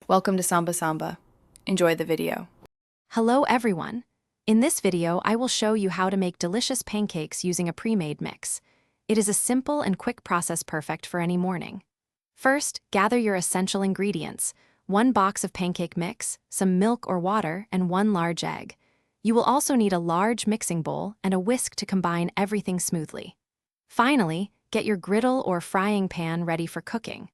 Welcome to Samba Samba. Enjoy the video. Hello everyone! In this video, I will show you how to make delicious pancakes using a pre-made mix. It is a simple and quick process perfect for any morning. First, gather your essential ingredients: 1 box of pancake mix, some milk or water, and 1 large egg. You will also need a large mixing bowl and a whisk to combine everything smoothly. Finally, get your griddle or frying pan ready for cooking.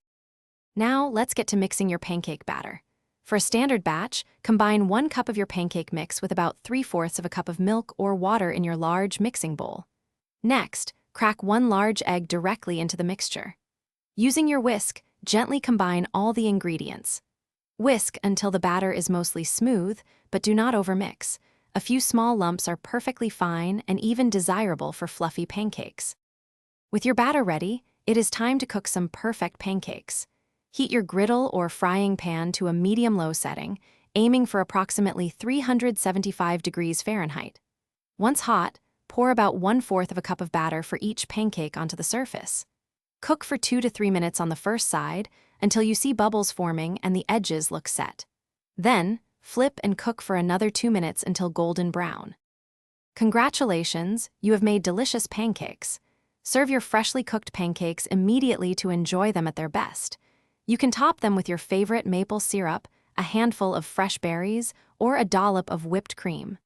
Now, let's get to mixing your pancake batter. For a standard batch, combine 1 cup of your pancake mix with about 3/4 of a cup of milk or water in your large mixing bowl. Next, crack 1 large egg directly into the mixture. Using your whisk, gently combine all the ingredients. Whisk until the batter is mostly smooth, but do not overmix. A few small lumps are perfectly fine and even desirable for fluffy pancakes. With your batter ready, it is time to cook some perfect pancakes. Heat your griddle or frying pan to a medium-low setting, aiming for approximately 375 degrees Fahrenheit. Once hot, pour about 1/4 of a cup of batter for each pancake onto the surface. Cook for 2 to 3 minutes on the first side until you see bubbles forming and the edges look set. Then, flip and cook for another 2 minutes until golden brown. Congratulations, you have made delicious pancakes. Serve your freshly cooked pancakes immediately to enjoy them at their best. You can top them with your favorite maple syrup, a handful of fresh berries, or a dollop of whipped cream.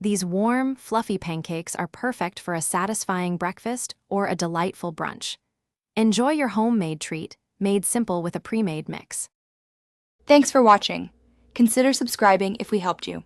These warm, fluffy pancakes are perfect for a satisfying breakfast or a delightful brunch. Enjoy your homemade treat, made simple with a pre-made mix. Thanks for watching. Consider subscribing if we helped you.